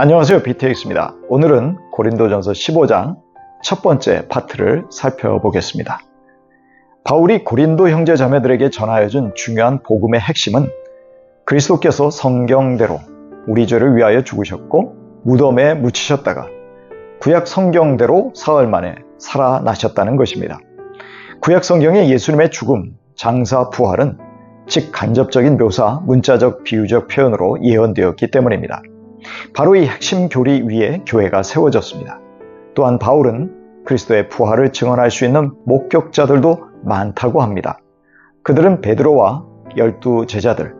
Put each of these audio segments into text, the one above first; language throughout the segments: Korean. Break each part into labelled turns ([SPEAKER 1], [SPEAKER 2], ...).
[SPEAKER 1] 안녕하세요, BTX입니다. 오늘은 고린도전서 15장 첫 번째 파트를 살펴보겠습니다. 바울이 고린도 형제 자매들에게 전하여준 중요한 복음의 핵심은 그리스도께서 성경대로 우리 죄를 위하여 죽으셨고 무덤에 묻히셨다가 구약 성경대로 사흘 만에 살아나셨다는 것입니다. 구약 성경의 예수님의 죽음, 장사, 부활은 직간접적인 묘사, 문자적, 비유적 표현으로 예언되었기 때문입니다. 바로 이 핵심 교리 위에 교회가 세워졌습니다. 또한 바울은 그리스도의 부활을 증언할 수 있는 목격자들도 많다고 합니다. 그들은 베드로와 12 제자들,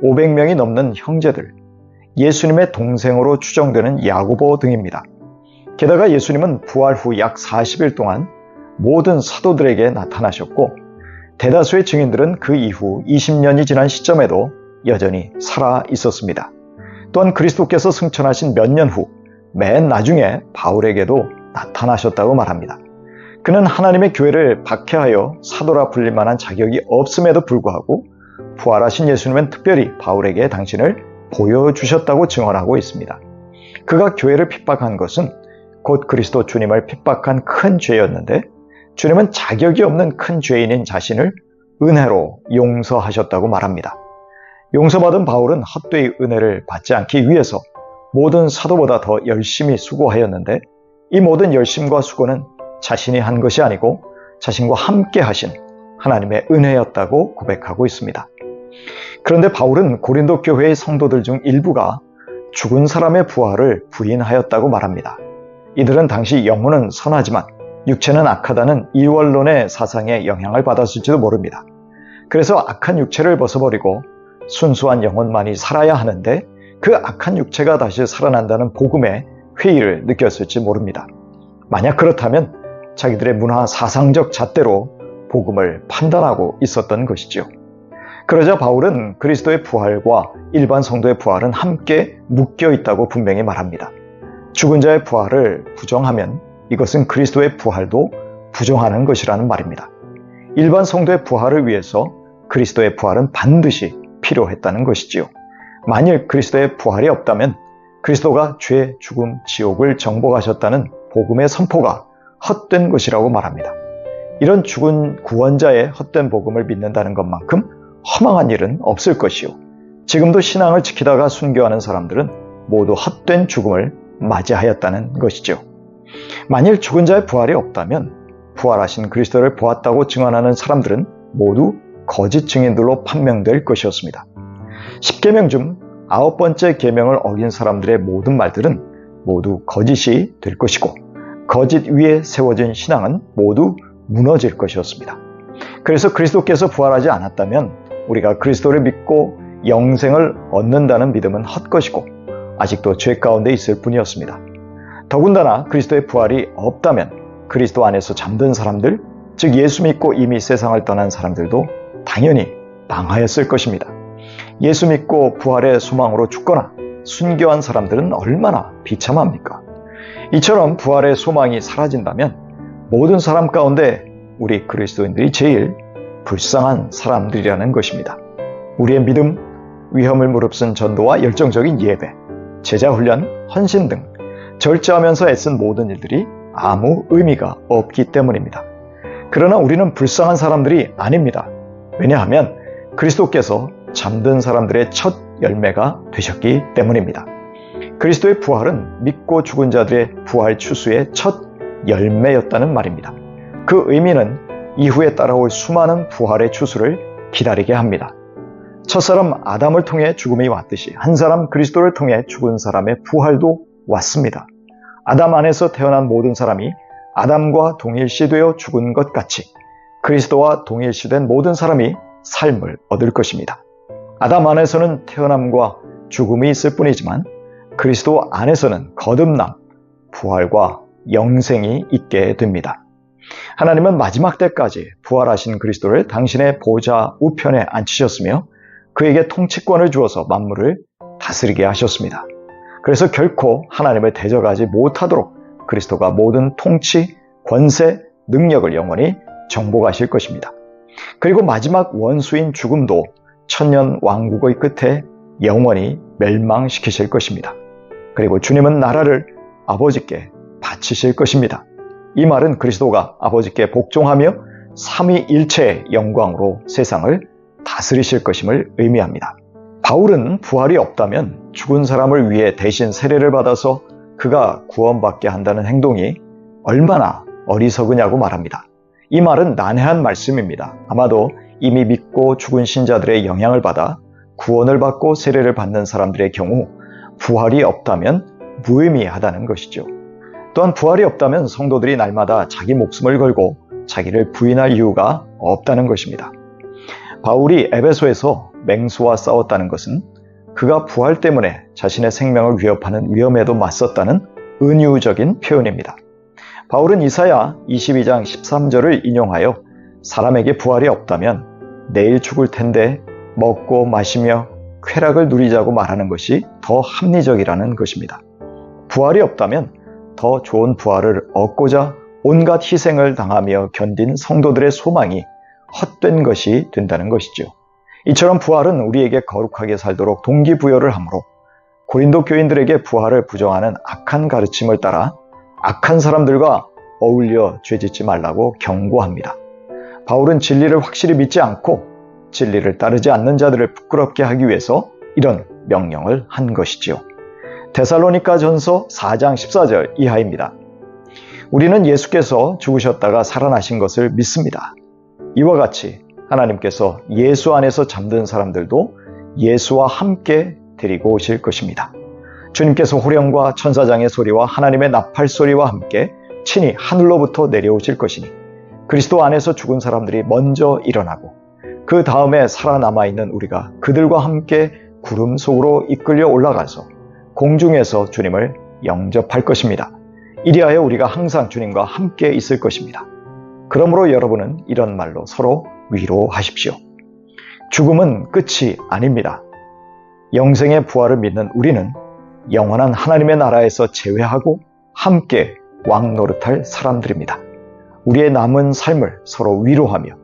[SPEAKER 1] 500명이 넘는 형제들, 예수님의 동생으로 추정되는 야고보 등입니다. 게다가 예수님은 부활 후 약 40일 동안 모든 사도들에게 나타나셨고 대다수의 증인들은 그 이후 20년이 지난 시점에도 여전히 살아 있었습니다. 또한 그리스도께서 승천하신 몇 년 후 맨 나중에 바울에게도 나타나셨다고 말합니다. 그는 하나님의 교회를 박해하여 사도라 불릴 만한 자격이 없음에도 불구하고 부활하신 예수님은 특별히 바울에게 당신을 보여주셨다고 증언하고 있습니다. 그가 교회를 핍박한 것은 곧 그리스도 주님을 핍박한 큰 죄였는데 주님은 자격이 없는 큰 죄인인 자신을 은혜로 용서하셨다고 말합니다. 용서받은 바울은 헛되이 은혜를 받지 않기 위해서 모든 사도보다 더 열심히 수고하였는데 이 모든 열심과 수고는 자신이 한 것이 아니고 자신과 함께 하신 하나님의 은혜였다고 고백하고 있습니다. 그런데 바울은 고린도 교회의 성도들 중 일부가 죽은 사람의 부활을 부인하였다고 말합니다. 이들은 당시 영혼은 선하지만 육체는 악하다는 이원론의 사상에 영향을 받았을지도 모릅니다. 그래서 악한 육체를 벗어버리고 순수한 영혼만이 살아야 하는데 그 악한 육체가 다시 살아난다는 복음의 회의를 느꼈을지 모릅니다. 만약 그렇다면 자기들의 문화 사상적 잣대로 복음을 판단하고 있었던 것이죠. 그러자 바울은 그리스도의 부활과 일반 성도의 부활은 함께 묶여 있다고 분명히 말합니다. 죽은 자의 부활을 부정하면 이것은 그리스도의 부활도 부정하는 것이라는 말입니다. 일반 성도의 부활을 위해서 그리스도의 부활은 반드시 필요했다는 것이지요. 만일 그리스도의 부활이 없다면 그리스도가 죄, 죽음, 지옥을 정복하셨다는 복음의 선포가 헛된 것이라고 말합니다. 이런 죽은 구원자의 헛된 복음을 믿는다는 것만큼 허망한 일은 없을 것이요. 지금도 신앙을 지키다가 순교하는 사람들은 모두 헛된 죽음을 맞이하였다는 것이죠. 만일 죽은 자의 부활이 없다면 부활하신 그리스도를 보았다고 증언하는 사람들은 모두 거짓 증인들로 판명될 것이었습니다. 10계명 중 9번째 계명을 어긴 사람들의 모든 말들은 모두 거짓이 될 것이고 거짓 위에 세워진 신앙은 모두 무너질 것이었습니다. 그래서 그리스도께서 부활하지 않았다면 우리가 그리스도를 믿고 영생을 얻는다는 믿음은 헛것이고 아직도 죄 가운데 있을 뿐이었습니다. 더군다나 그리스도의 부활이 없다면 그리스도 안에서 잠든 사람들, 즉 예수 믿고 이미 세상을 떠난 사람들도 당연히 망하였을 것입니다. 예수 믿고 부활의 소망으로 죽거나 순교한 사람들은 얼마나 비참합니까? 이처럼 부활의 소망이 사라진다면 모든 사람 가운데 우리 그리스도인들이 제일 불쌍한 사람들이라는 것입니다. 우리의 믿음, 위험을 무릅쓴 전도와 열정적인 예배, 제자훈련, 헌신 등 절제하면서 애쓴 모든 일들이 아무 의미가 없기 때문입니다. 그러나 우리는 불쌍한 사람들이 아닙니다. 왜냐하면 그리스도께서 잠든 사람들의 첫 열매가 되셨기 때문입니다. 그리스도의 부활은 믿고 죽은 자들의 부활 추수의 첫 열매였다는 말입니다. 그 의미는 이후에 따라올 수많은 부활의 추수를 기다리게 합니다. 첫사람 아담을 통해 죽음이 왔듯이 한 사람 그리스도를 통해 죽은 사람의 부활도 왔습니다. 아담 안에서 태어난 모든 사람이 아담과 동일시되어 죽은 것 같이 그리스도와 동일시된 모든 사람이 삶을 얻을 것입니다. 아담 안에서는 태어남과 죽음이 있을 뿐이지만 그리스도 안에서는 거듭남, 부활과 영생이 있게 됩니다. 하나님은 마지막 때까지 부활하신 그리스도를 당신의 보좌 우편에 앉히셨으며 그에게 통치권을 주어서 만물을 다스리게 하셨습니다. 그래서 결코 하나님을 대적하지 못하도록 그리스도가 모든 통치, 권세, 능력을 영원히 정복하실 것입니다. 그리고 마지막 원수인 죽음도 천년 왕국의 끝에 영원히 멸망시키실 것입니다. 그리고 주님은 나라를 아버지께 바치실 것입니다. 이 말은 그리스도가 아버지께 복종하며 삼위일체의 영광으로 세상을 다스리실 것임을 의미합니다. 바울은 부활이 없다면 죽은 사람을 위해 대신 세례를 받아서 그가 구원받게 한다는 행동이 얼마나 어리석으냐고 말합니다. 이 말은 난해한 말씀입니다. 아마도 이미 믿고 죽은 신자들의 영향을 받아 구원을 받고 세례를 받는 사람들의 경우 부활이 없다면 무의미하다는 것이죠. 또한 부활이 없다면 성도들이 날마다 자기 목숨을 걸고 자기를 부인할 이유가 없다는 것입니다. 바울이 에베소에서 맹수와 싸웠다는 것은 그가 부활 때문에 자신의 생명을 위협하는 위험에도 맞섰다는 은유적인 표현입니다. 바울은 이사야 22장 13절을 인용하여 사람에게 부활이 없다면 내일 죽을 텐데 먹고 마시며 쾌락을 누리자고 말하는 것이 더 합리적이라는 것입니다. 부활이 없다면 더 좋은 부활을 얻고자 온갖 희생을 당하며 견딘 성도들의 소망이 헛된 것이 된다는 것이죠. 이처럼 부활은 우리에게 거룩하게 살도록 동기부여를 하므로 고린도 교인들에게 부활을 부정하는 악한 가르침을 따라 악한 사람들과 어울려 죄짓지 말라고 경고합니다. 바울은 진리를 확실히 믿지 않고 진리를 따르지 않는 자들을 부끄럽게 하기 위해서 이런 명령을 한 것이지요. 데살로니가 전서 4장 14절 이하입니다. 우리는 예수께서 죽으셨다가 살아나신 것을 믿습니다. 이와 같이 하나님께서 예수 안에서 잠든 사람들도 예수와 함께 데리고 오실 것입니다. 주님께서 호령과 천사장의 소리와 하나님의 나팔 소리와 함께 친히 하늘로부터 내려오실 것이니 그리스도 안에서 죽은 사람들이 먼저 일어나고 그 다음에 살아남아 있는 우리가 그들과 함께 구름 속으로 이끌려 올라가서 공중에서 주님을 영접할 것입니다. 이리하여 우리가 항상 주님과 함께 있을 것입니다. 그러므로 여러분은 이런 말로 서로 위로하십시오. 죽음은 끝이 아닙니다. 영생의 부활을 믿는 우리는 영원한 하나님의 나라에서 재회하고 함께 왕 노릇할 사람들입니다. 우리의 남은 삶을 서로 위로하며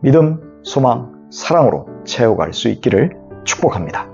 [SPEAKER 1] 믿음, 소망, 사랑으로 채워갈 수 있기를 축복합니다.